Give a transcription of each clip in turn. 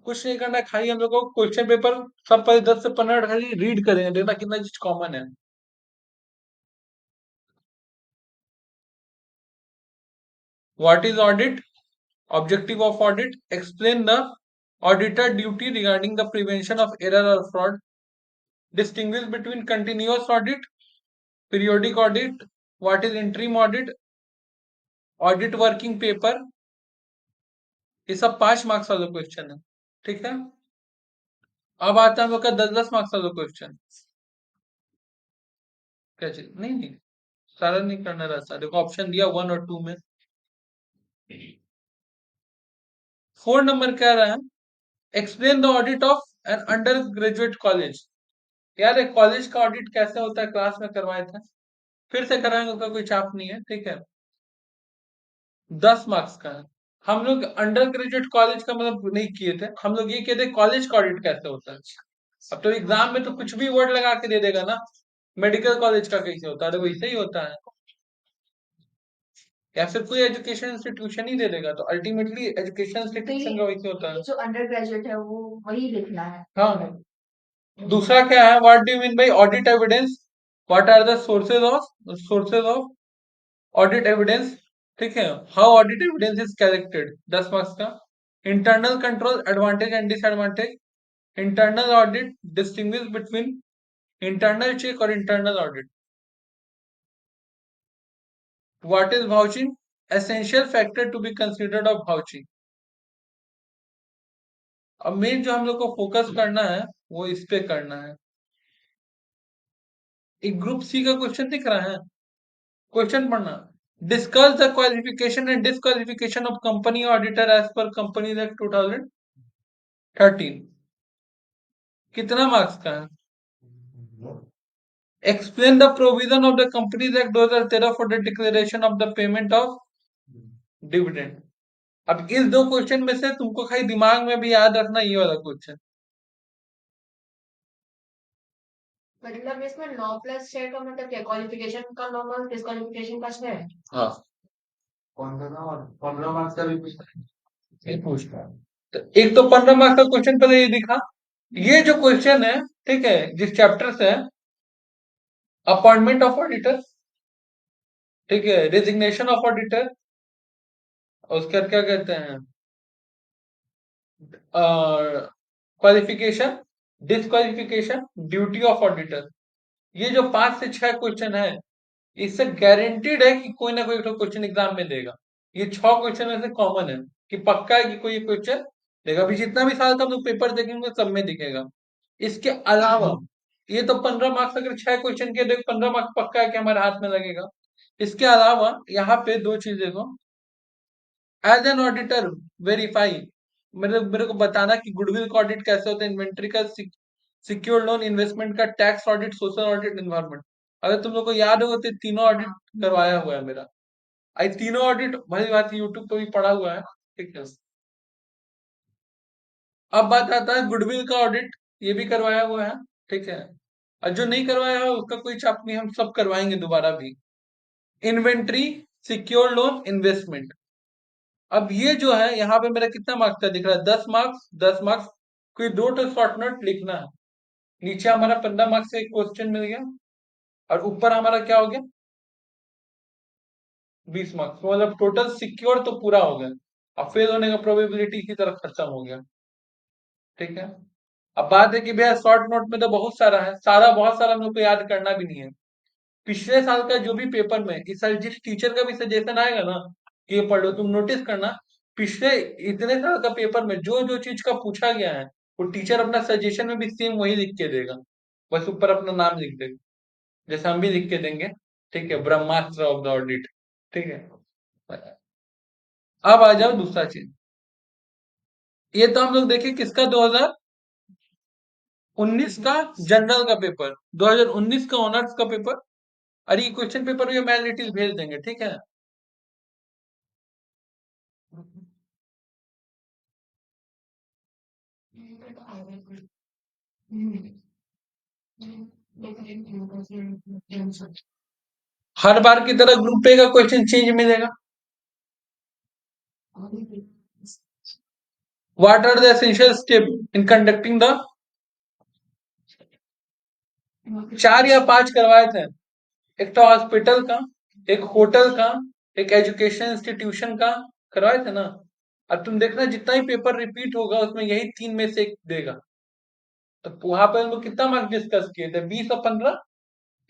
कुछ नहीं करना है, खाली हम लोग को क्वेश्चन पेपर सब पहले 10 से 15 मिनट खाली रीड करेंगे, देखना कितना चीज कॉमन है। What is audit? Objective of audit, explain the auditor duty regarding the prevention of error और fraud, distinguish between continuous audit, periodic audit, what is interim audit, audit working paper. ये सब 5 marks वाला question है, ठीक है। अब आता है हम लोग का 10-10 मार्क्स वाला क्वेश्चन। क्या चीज? नहीं नहीं, सारा नहीं करना रहता, देखो ऑप्शन दिया 1 और 2 में। 4 नंबर कह रहा है, explain the audit of an undergraduate college. यार एक कॉलेज का ऑडिट कैसे होता है, क्लास में करवाए थे, फिर से कराएंगे, उसका कोई चाप नहीं है, ठीक है। 10 मार्क्स का है। हम लोग अंडर ग्रेजुएट कॉलेज का मतलब नहीं किए थे, हम लोग ये किए थे कॉलेज का ऑडिट कैसे होता है। अब तो एग्जाम में तो कुछ भी वर्ड लगा के दे देगा ना, मेडिकल कॉलेज का कैसे होता है, तो वैसे ही होता है, या फिर कोई एजुकेशन इंस्टीट्यूशन ही दे देगा, तो अल्टीमेटली एजुकेशन इंस्टीट्यूशन का वैसे होता है। जो अंडर ग्रेजुएट है वो वही लिखना है। हाँ। दूसरा क्या है, what do you mean by audit evidence, what are the sources of audit evidence, ठीक है। How audit evidence is collected, 10 marks का। Internal control, advantage and disadvantage, internal audit, distinguish between internal check और internal audit, what is vouching, essential factor to be considered of vouching. अब main जो हम लोग को focus करना है वो इस पे करना है। एक ग्रुप सी का क्वेश्चन दिख रहा है, क्वेश्चन पढ़ना। Discuss the qualification and disqualification of company auditor as per company act 2013। कितना मार्क्स का है? Explain the provision of the companies act 2013 for the declaration of the payment of dividend. अब इस दो क्वेश्चन में से तुमको खाली दिमाग में भी याद रखना ये वाला क्वेश्चन। मतलब इसमें 9+6 का मतलब क्या, क्वालिफिकेशन का 9 मार्क्स, डिस्क्वालिफिकेशन का 6। हाँ, कौन सा था? और 15 मार्क्स का भी पूछता है, ये पूछता है। तो एक तो 15 मार्क्स का क्वेश्चन पहले ये दिखा, ये जो क्वेश्चन है, ठीक है, जिस चैप्टर से है, अपॉइंटमेंट ऑफ ऑडिटर, ठीक है, रेजिग्नेशन ऑफ ऑडिटर, उसके बाद क्या कहते हैं, qualification, disqualification, duty of auditor. ये जो 5 से 6 क्वेश्चन है, इससे गारंटीड है कि कोई ना कोई तो क्वेश्चन एग्जाम में देगा। ये 6 क्वेश्चन में से कॉमन है, कि पक्का है कि कोई ये क्वेश्चन देगा। अभी जितना भी साल का हम लोग पेपर देखेंगे सब में दिखेगा। इसके अलावा ये तो 15 मार्क्स, अगर 6 क्वेश्चन के, देख 15 मार्क्स पक्का है कि हमारे हाथ में लगेगा। इसके अलावा यहाँ पे दो चीज देखो, एज एन ऑडिटर वेरीफाई, मेरे को बताना कि गुडविल का ऑडिट कैसे होता है, इन्वेंट्री का, सिक्योर लोन, इन्वेस्टमेंट का, tax audit, social audit, environment. अगर तुम लोग को याद होगा तो तीनों ऑडिट करवाया हुआ है मेरा। आई तीनों ऑडिट भली बात यूट्यूब पे भी पड़ा हुआ है, ठीक है। अब बात आता है गुडविल का ऑडिट, ये भी करवाया हुआ है, ठीक है। और जो नहीं करवाया है उसका कोई चाप नहीं, हम सब करवाएंगे दोबारा भी। Inventory, secure loan, investment. अब ये जो है यहाँ पे मेरा कितना मार्क्स का दिख रहा है, 10 मार्क्स, 10 मार्क्स। कोई दो तो शॉर्ट नोट लिखना है। नीचे हमारा 15 मार्क्स से एक क्वेश्चन मिल गया, और ऊपर हमारा क्या हो गया, 20 मार्क्स, मतलब टोटल सिक्योर तो पूरा हो गया। अब फेल होने का प्रोबेबिलिटी इसी तरह खत्म हो गया, ठीक है। अब बात है कि भैया शॉर्ट नोट में तो बहुत सारा है, सारा बहुत सारा हम लोग को याद करना भी नहीं है। पिछले साल का जो भी पेपर में, इस साल जिस टीचर का भी सजेशन आएगा ना कि ये पढ़ लो, तुम नोटिस करना, पिछले इतने साल का पेपर में जो जो चीज का पूछा गया है, वो टीचर अपना सजेशन में भी सेम वही लिख के देगा, बस ऊपर अपना नाम लिख देगा, जैसे हम भी लिख के देंगे, ठीक है, ब्रह्मास्त्र ऑफ द ऑडिट, ठीक है। अब आ जाओ दूसरा चीज, ये तो हम लोग देखे किसका, 2019 का जनरल का पेपर, 2019 का ऑनर्स का पेपर। अरे ये क्वेश्चन पेपर भी मैं डिटेल भेज देंगे, ठीक है। हर बार की तरह ग्रुप ए का क्वेश्चन चेंज मिलेगा। What are the essential step in conducting the 4 या 5 करवाए थे। एक तो हॉस्पिटल का, एक होटल का, एक एजुकेशन इंस्टीट्यूशन का करवाए थे ना। अब तुम देखना जितना ही पेपर रिपीट होगा उसमें यही 3 में से एक देगा। तो वहां पर हम लोग कितना मार्क्स डिस्कस किए थे, 20 और 15,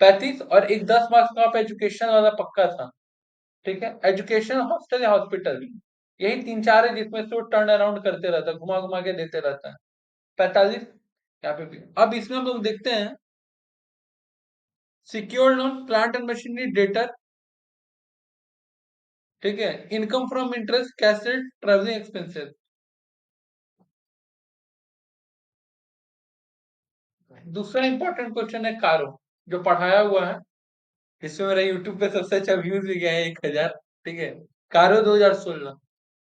35, और एक 10 मार्क्स का आप एजुकेशन वाला पक्का था। ठीक है, एजुकेशन, हॉस्टल या हॉस्पिटल, यही 3-4 है जिसमें से वो टर्न अराउंड करते रहता है, घुमा घुमा के देते रहता है। 45 यहाँ पे भी। अब इसमें हम लोग देखते हैं secure loan, plant and machinery, debtor, ठीक है, income from interest, cassette, travelling expenses. दूसरा इंपॉर्टेंट क्वेश्चन है कारो, जो पढ़ाया हुआ है, इसमें मेरा यूट्यूब पे सबसे अच्छा व्यूज भी गया है 1000। ठीक है, कारो 2016,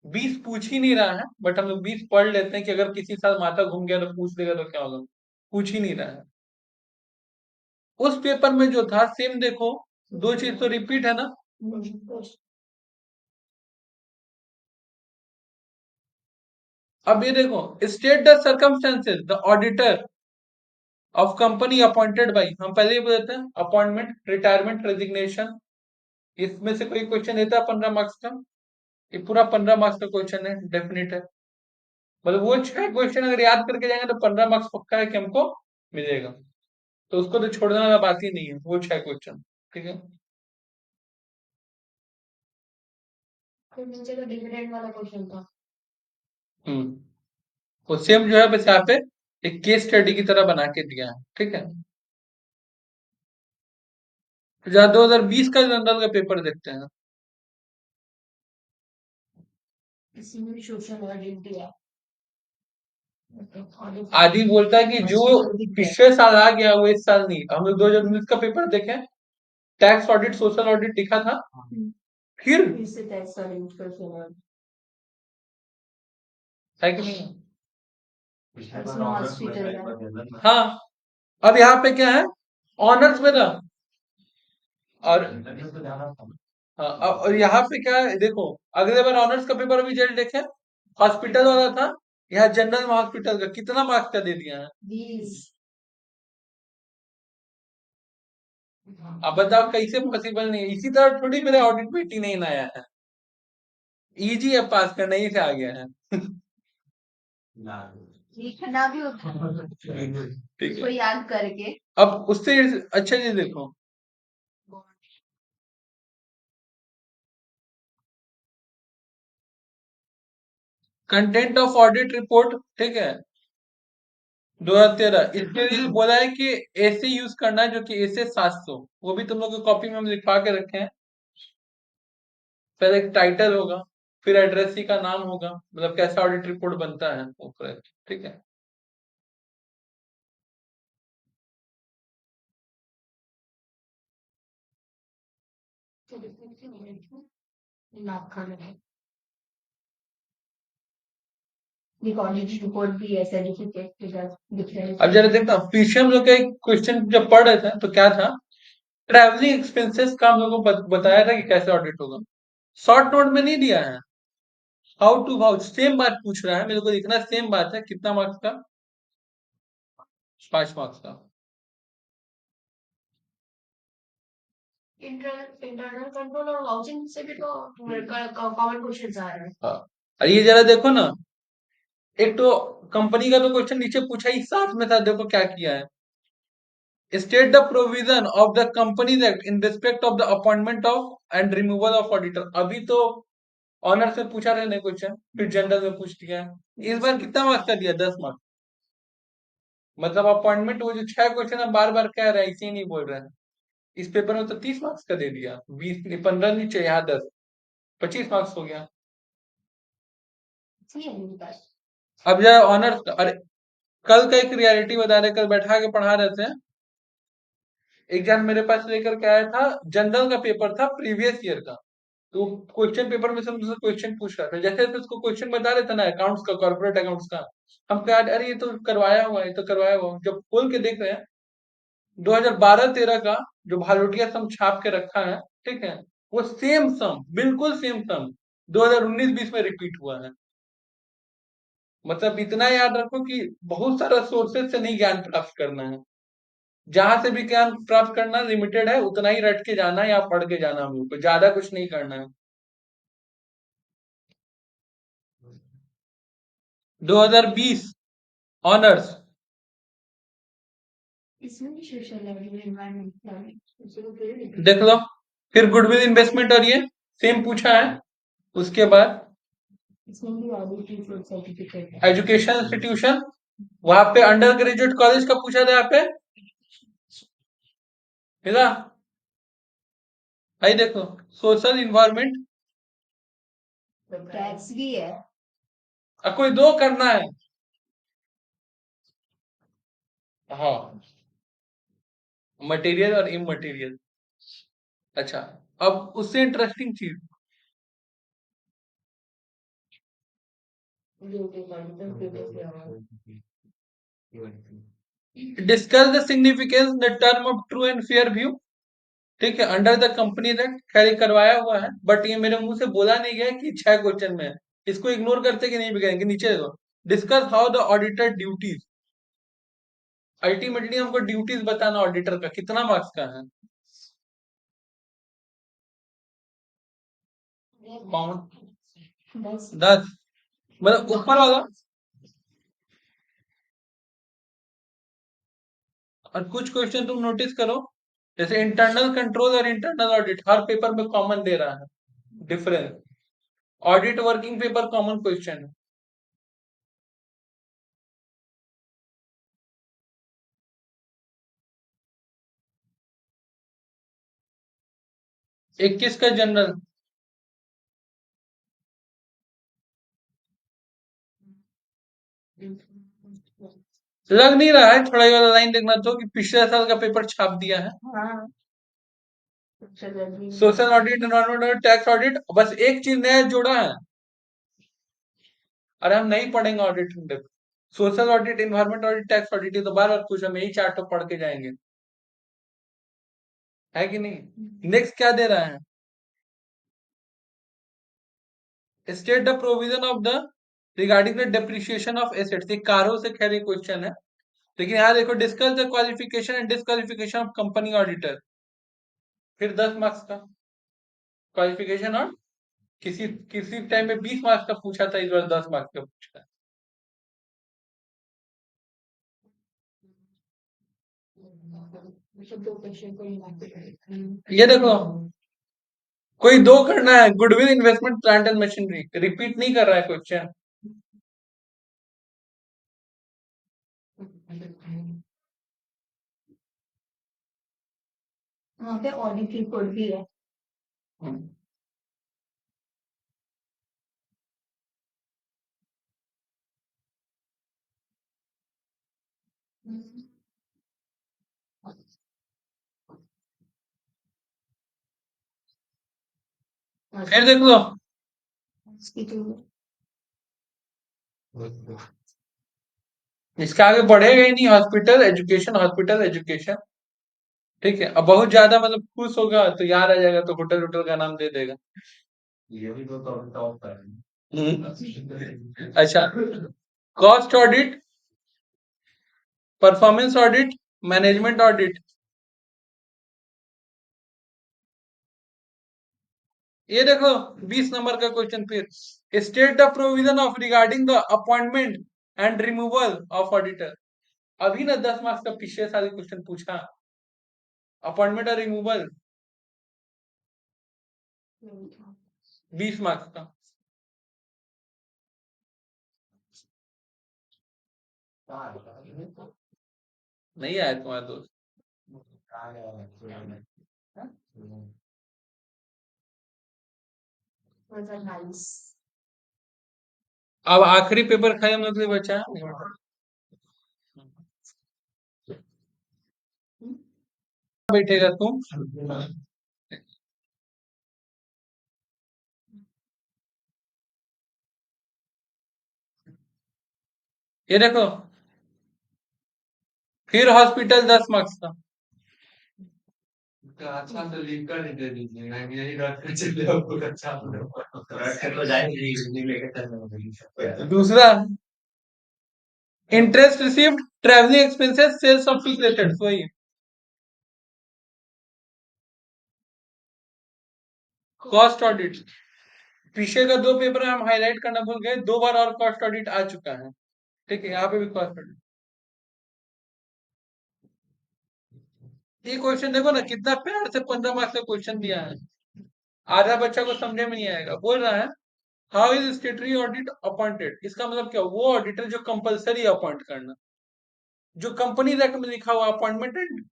20 पूछ ही नहीं रहा है, बट हम लोग 20 पढ़ लेते हैं कि अगर किसी साल माथा घूम गया तो पूछ लेगा तो क्या होगा। पूछ ही नहीं रहा है। उस पेपर में जो था सेम देखो, दो चीज तो रिपीट है ना। अब ये देखो, state the circumstances the auditor of company appointed by, हम पहले ही बोलते हैं अपॉइंटमेंट, रिटायरमेंट, रेजिग्नेशन, इसमें से कोई क्वेश्चन देता है 15 मार्क्स का। ये पूरा 15 मार्क्स का क्वेश्चन है, डेफिनेट है। मतलब वो 6 क्वेश्चन अगर याद करके जाएंगे तो 15 मार्क्स पक्का है कि हमको मिलेगा। तो उसको तो छोड़ने वाला बात ही नहीं है, वो 6 क्वेश्चन। ठीक है। फिर नीचे तो डिविडेंड वाला क्वेश्चन था। हम्म। वो सेम जो है बस यहाँ पे एक केस स्टडी की तरह बना के दिया है। ठीक है। तो जहाँ 2020 का जनरल का पेपर देखते हैं। इसमें भी सोशल आइडेंटिटी है। आदि बोलता है कि जो पिछले साल आ गया वो इस साल नहीं। हम लोग 2019 का पेपर देखें, टैक्स ऑडिट, सोशल ऑडिट लिखा था। फिर से टैक्स ऑडिट क्वेश्चन है कि नहीं? इसमें हॉस्पिटल है। हाँ। अब यहाँ पे क्या है, ऑनर्स में था। और हाँ, और यहाँ पे क्या है देखो, अगले बार ऑनर्स का पेपर भी जल्द देखें, हॉस्पिटल वाला था। यहाँ जनरल में हॉस्पिटल का कितना मार्क्स का दे दिया है। 20। अब बताओ कैसे पॉसिबल नहीं है। इसी तरह थोड़ी मेरे ऑडिट में 89 आया है। इजी है पास करना, ही से आ गया है। लिखना भी होता है ठीक उसको है। याद करके। अब उससे अच्छा ये देखो, कंटेंट ऑफ ऑडिट रिपोर्ट, ठीक है, 2013, इसके लिए बोला है कि ऐसे यूज करना है जो कि ऐसे 700, वो भी तुम लोग की कॉपी में हम लिखवा के रखे हैं। पहले एक टाइटल होगा, फिर एड्रेसी का नाम होगा, मतलब कैसा ऑडिट रिपोर्ट बनता है वो पूरा। ठीक है। ऑडिट रिपोर्ट भी है सर्टिफिकेट के साथ डिफरेंस। अब जरा देखना, पीछे हम लोग का एक क्वेश्चन जब पढ़ रहे थे तो क्या था, ट्रैवलिंग एक्सपेंसेस का हम लोग को बताया था कि कैसे ऑडिट होगा। शॉर्ट नोट में नहीं दिया है। हाउ टू वाउच, सेम बात पूछ रहा है मेरे को, लिखना सेम बात है। कितना मार्क्स का? 5 मार्क्स का। इंटरनल कंट्रोल और वाउचिंग से भी तो कॉमन क्वेश्चन आ रहे हैं। हाँ, और ये जरा देखो ना, एक तो कंपनी का तो क्वेश्चन नीचे पूछा ही साथ में था, देखो क्या किया है, state the provision of the companies act in respect of the appointment of and removal of auditor. अभी तो ऑनर से पूछा रहे नहीं क्वेश्चन, फिर जनरल में पूछ दिया है। इस बार कितना मार्क्स का दिया? 10 मार्क्स। मतलब अपॉइंटमेंट वो जो 6 क्वेश्चन है बार बार कह रहा है, इसे ही नहीं बोल रहा है। इस पेपर में तो 30 मार्क्स का दे दिया, 20 15 नीचे, यहाँ 10, 25 मार्क्स हो गया। अब जाए ऑनर्स। अरे कल का एक रियलिटी बता रहे, कल बैठा के पढ़ा रहे थे, एक जन मेरे पास लेकर के आया था, जनरल का पेपर था प्रीवियस ईयर का। तो क्वेश्चन पेपर में से मुझसे क्वेश्चन पूछ रहा था, जैसे जैसे उसको क्वेश्चन बता रहे थे ना अकाउंट्स का, कॉर्पोरेट अकाउंट्स का, हम कहा अरे ये तो करवाया हुआ है, ये तो करवाया हुआ है। जब खोल के देख रहे हैं, 2012-13 का जो भालोटिया सम छाप के रखा है, ठीक है, वो सेम सम, बिल्कुल सेम सम 2019-20 में रिपीट हुआ है। मतलब इतना याद रखो कि बहुत सारा सोर्सेज से नहीं ज्ञान प्राप्त करना है। जहां से भी ज्ञान प्राप्त करना लिमिटेड है, उतना ही रट के जाना है या पढ़ के जाना हम लोग को, ज्यादा कुछ नहीं करना है। 2020 ऑनर्स। इसमें भी सोशल एनवायरमेंट देख लो, फिर गुडविल इन्वेस्टमेंट और ये सेम पूछा है। उसके बाद इसमें भी ऑडिट सर्टिफिकेट है। एजुकेशन इंस्टीट्यूशन, वहां पे अंडर ग्रेजुएट कॉलेज का पूछा था यहाँ पे, मिला। भाई देखो, सोशल इन्वायरमेंट, टैक्स भी है। अब कोई दो करना है। हाँ, मटेरियल और इमटेरियल। अच्छा, अब उससे इंटरेस्टिंग चीज, discuss the significance the term of true and fair view. ठीक है, अंडर द कंपनी एक्ट खैर ये करवाया हुआ है, बट ये मेरे मुंह से बोला नहीं गया कि 6 क्वेश्चन में है। इसको इग्नोर करते कि नहीं भी करेंगे, नीचे देखो, discuss how the auditor duties. Ultimately हमको ड्यूटीज बताना ऑडिटर का, कितना मार्क्स का है? कॉमन 10। मतलब ऊपर वाला। और कुछ क्वेश्चन तुम नोटिस करो, जैसे इंटरनल कंट्रोल और इंटरनल ऑडिट हर पेपर में कॉमन दे रहा है, difference. Audit working paper common question है। 21 का जनरल। लग नहीं रहा है, थोड़ा ये वाला लाइन देखना तो कि पिछले साल का पेपर छाप दिया है। हाँ, social audit, environment audit, tax audit, बस एक चीज नया जोड़ा है। अरे हम नहीं पढ़ेंगे audit in depth. Social audit, environment audit, tax audit, ये तो बार बार पूछा, हम यही चार तो पढ़ के जाएंगे, है कि नहीं? नेक्स्ट क्या दे रहा है? State the provision of the regarding the depreciation of assets. ये कारो से खैर ये क्वेश्चन है, लेकिन यहाँ देखो, discuss the qualification and disqualification of company auditor. फिर 10 मार्क्स का क्वालिफिकेशन, और किसी किसी टाइम में 20 मार्क्स का पूछा था, इस बार 10 मार्क्स का पूछा है। ये देखो, कोई दो करना है, goodwill investment plant and machinery, repeat नहीं कर रहा है क्वेश्चन। वहाँ पे ऑडिट रिपोर्ट भी है। फिर देख लो, इसके आगे बढ़ेगा ही नहीं, हॉस्पिटल एजुकेशन, हॉस्पिटल एजुकेशन। ठीक है, अब बहुत ज्यादा मतलब खुश होगा तो याद आ जाएगा, तो होटल होटल का नाम दे देगा। ये भी तो टॉप है। अच्छा, cost audit, performance audit, management audit. ये देखो, 20 नंबर का क्वेश्चन फिर, state the provision of regarding the appointment and removal of auditor. अभी ना 10 मार्क्स का पिछले साल क्वेश्चन पूछा, अपॉइंटमेंट और रिमूवल 20 मार्क्स का। नहीं आया तुम्हारा दोस्त? अब आखिरी पेपर खाली हम लोग के लिए बचा है। बैठेगा तुम? ये देखो, फिर हॉस्पिटल 10 मार्क्स का। अच्छा तो लिंक कर दे दीजिए, मैं यही रख के चले आपको, अच्छा रख के तो जाएंगे नहीं, लेके चलने दूसरा interest received, travelling expenses, sales of fixed assets, वही। कॉस्ट ऑडिट, पीछे का दो पेपर हम हाईलाइट करना भूल गए, दो बार और कॉस्ट ऑडिट आ चुका है। ठीक है, यहाँ पे भी कॉस्ट ऑडिट। ये क्वेश्चन देखो ना, कितना प्यार से 15 मार्क्स का क्वेश्चन दिया है। आधा बच्चा को समझे में नहीं आएगा। बोल रहा है हाउ इज स्टेटरी ऑडिट अपॉइंटेड, इसका मतलब क्या, वो ऑडिटर जो कंपलसरी अपॉइंट करना, जो कंपनी एक्ट में लिखा हुआ अपॉइंटमेंट एंड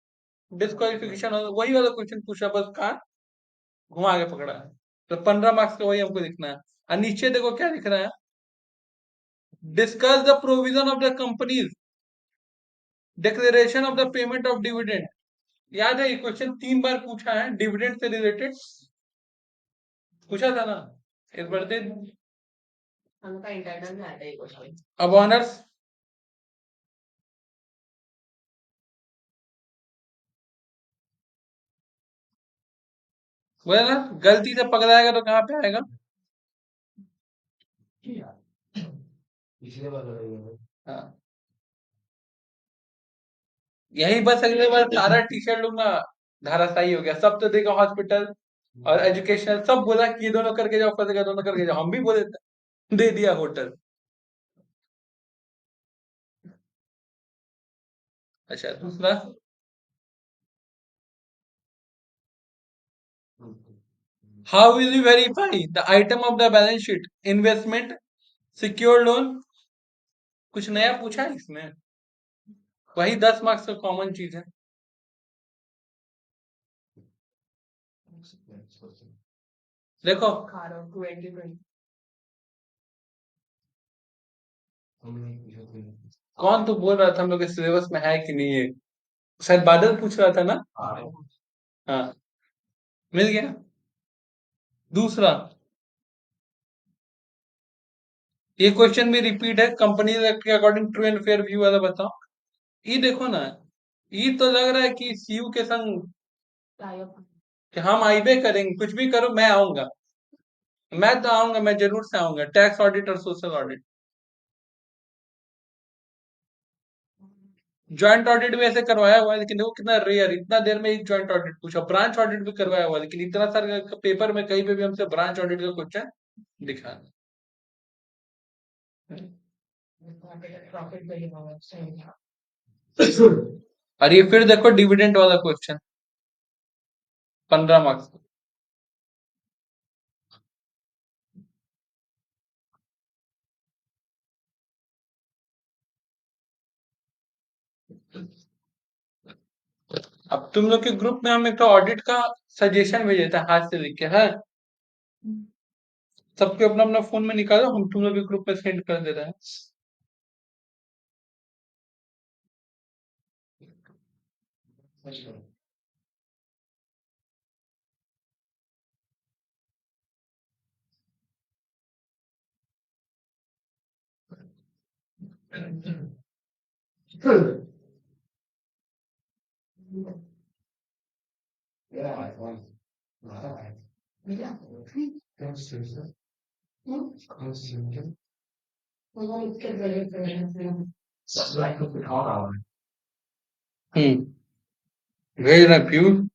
डिस्क्वालिफिकेशन, वही वाला क्वेश्चन पूछा, बस कहा घुमा के पकड़ा है। तो 15 मार्क्स का वही हमको लिखना है। और नीचे देखो क्या लिख रहा है, discuss the provision of the companies declaration of the payment of dividend. याद है ये क्वेश्चन 3 बार पूछा है, डिविडेंड से रिलेटेड पूछा था ना इस बार दिन। हमका इंटरनल में आता है ये क्वेश्चन। अब ऑनर्स, बोला ना गलती से पकड़ाएगा तो कहाँ पे आएगा। हाँ, यही बस अगले बार सारा टी शर्ट लूंगा, धाराशाही हो गया सब, तो देखा हॉस्पिटल और एजुकेशन सब बोला कि ये दोनों करके जाओ, फंसेगा दोनों करके जाओ, हम भी बोले थे, दे दिया होटल। अच्छा दूसरा, how will you verify the item of the balance sheet, investment, secure loan, कुछ नया पूछा है इसमें, वही 10 मार्क्स का कॉमन चीज है। देखो खा रहा हूँ 2020। कौन तो बोल रहा था हम लोग के सिलेबस में है कि नहीं है, शायद बादल पूछ रहा था ना। हाँ, मिल गया। दूसरा, ये क्वेश्चन भी रिपीट है, कंपनी एक्ट के according true and fair view वाला बताओ। ये देखो ना, ये तो लग रहा है कि सीयू के संग कि हम आईबे करेंगे, कुछ भी करो मैं आऊंगा, मैं तो आऊंगा, मैं जरूर से आऊंगा, टैक्स ऑडिट और सोशल ऑडिट। ज्वाइंट ऑडिट भी ऐसे करवाया हुआ है, लेकिन देखो कितना रेयर, इतना देर में एक ज्वाइंट ऑडिट पूछा, ब्रांच ऑडिट भी करवाया हुआ है, लेकिन इतना सारे पेपर में कहीं पे भी हमसे ब्रांच ऑडिट का क्वेश्चन दिखा प्रॉफिट वही होगा सही। नहीं। और ये फिर देखो डिविडेंड वाला क्वेश्चन, 15 मार्क्स। अब तुम लोग के ग्रुप में हम एक तो ऑडिट का सजेशन भेजे थे हाथ से लिख के है, सबके अपना अपना फोन में निकालो, हम तुम लोग के ग्रुप में सेंड कर दे रहे हैं। हम्म, भेज रहे फ्यूज।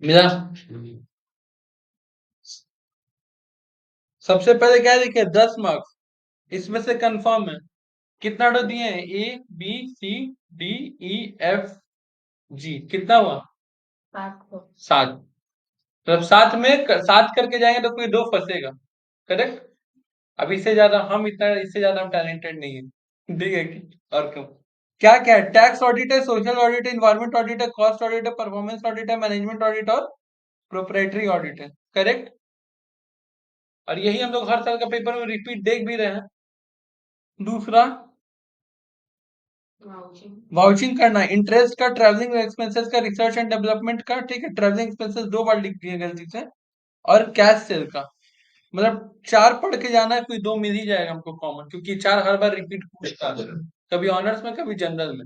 मिला, सबसे पहले क्या लिखे 10 मार्क्स, इसमें से कंफर्म है कितना डो दिए हैं, A B C D E F G, कितना हुआ 7। तो अब साथ में 7 करके जाएंगे तो कोई दो फंसेगा, करेक्ट। अब इससे ज्यादा हम इतना, इससे ज्यादा हम टैलेंटेड नहीं है, ठीक है और क्यों, क्या क्या है, टैक्स ऑडिट है, सोशल ऑडिट है, इन्वायरमेंट ऑडिट है, कॉस्ट ऑडिट है, परफॉर्मेंस ऑडिट है, मैनेजमेंट ऑडिट और प्रोप्राइटरी ऑडिट है, करेक्ट। और यही हम लोग हर साल का पेपर में रिपीट देख भी रहे हैं। दूसरा, वाउचिंग करना, इंटरेस्ट का, ट्रैवलिंग एक्सपेंसेस का, रिसर्च एंड डेवलपमेंट का, ठीक है, ट्रैवलिंग एक्सपेंसेस 2 बार लिख दिए गलती से, और कैश सेल का। मतलब 4 पढ़ के जाना है, कोई 2 मिल ही जाएगा हमको कॉमन, क्योंकि 4 हर बार रिपीट पूछता है, कभी ऑनर्स में कभी जनरल में।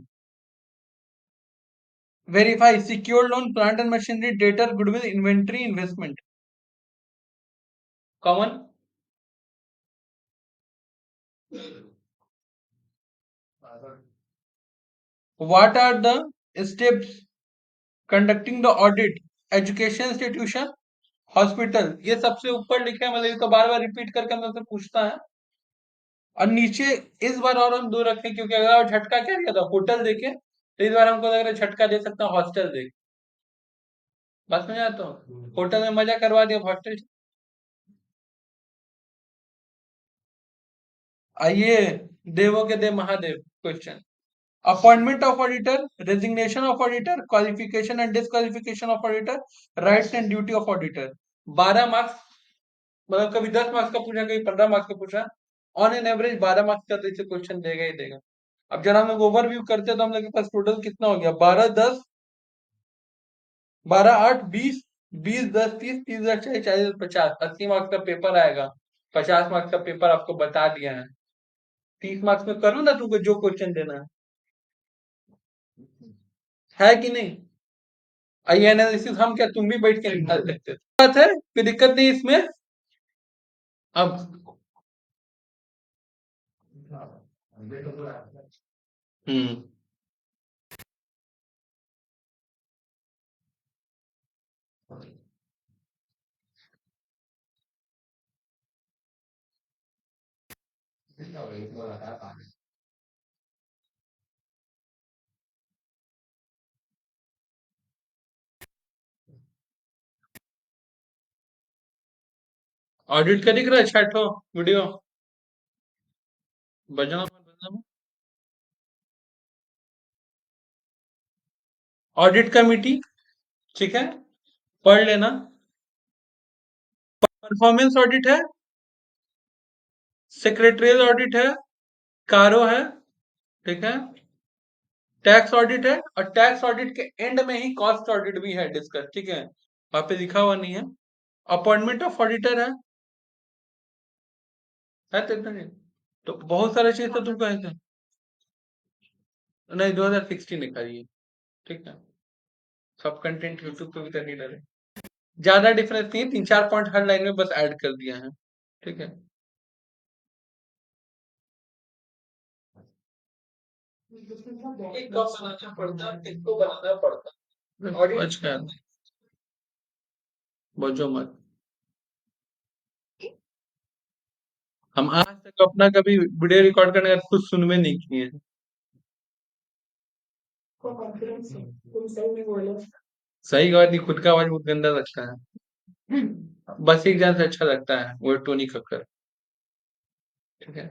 Verify, secure loan, plant and machinery, debtor, goodwill, inventory, investment. Common. What are the steps conducting the audit, education institution, hospital. ये सबसे ऊपर लिखे हैं, मतलब ये तो बार बार रिपीट करके हम लोग से पूछता है। और नीचे इस बार और हम 2 रखें, क्योंकि अगर और झटका क्या दिया था, होटल देके, तो इस बार हमको लग रहा है झटका दे सकता हूँ, हॉस्टल देके। बात समझ आता हूँ, होटल में मजा करवा दिया, हॉस्टल। आइए, देवों के देव Mahadev question. Appointment of auditor, resignation of auditor, qualification and disqualification of auditor, rights and duty of auditor. 12 marks, मतलब कभी 10 मार्क्स का पूछा, कभी 15 मार्क्स का पूछा। ऑन एन एवरेज 12 मार्क्स का तो इसे क्वेश्चन देगा ही देगा। अब जरा हम लोग ओवरव्यू करते हैं, तो हम लोग के पास टोटल कितना हो गया, 12 10, 12 8 20, 20 10 30, 30 40 40 80 मार्क्स का पेपर आएगा। 50 मार्क्स का पेपर आपको बता दिया है। 30 मार्क्स में करो ना तुमको जो क्वेश्चन देना है कि नहीं। आई एनालिसिस हम क्या, तुम भी बैठ के निकाल सकते हो, बात है, कोई दिक्कत नहीं इसमें। अब हम्म ऑडिट का दिख रहा है चैट हो, वीडियो बजना बजना। ऑडिट कमिटी, ठीक है, पढ़ लेना। परफॉर्मेंस ऑडिट है, सेक्रेटरियल ऑडिट है, कारो है, ठीक है, टैक्स ऑडिट है, और टैक्स ऑडिट के एंड में ही कॉस्ट ऑडिट भी है डिस्कस, ठीक है, वहां पे लिखा हुआ नहीं है। अपॉइंटमेंट ऑफ ऑडिटर है तो इतना नहीं। तो बहुत सारे चीज तो तुम कहे थे, नहीं 2016 लिखा है, ठीक है। सब कंटेंट यूट्यूब पे भी तो नहीं डाले, ज्यादा डिफरेंस नहीं है, 3 4 पॉइंट हर लाइन में बस ऐड कर दिया है, ठीक है। एक कप बनाना पड़ता है, एक को बनाना पड़ता है, समझ गया, बचो मत। हम आज तक अपना कभी वीडियो रिकॉर्ड करने का खुद सुनवे नहीं किए हैं। सही बात नहीं, खुद का आवाज बहुत गंदा लगता है। बस एक जान से अच्छा लगता है वो टोनी कक्कर, ठीक है।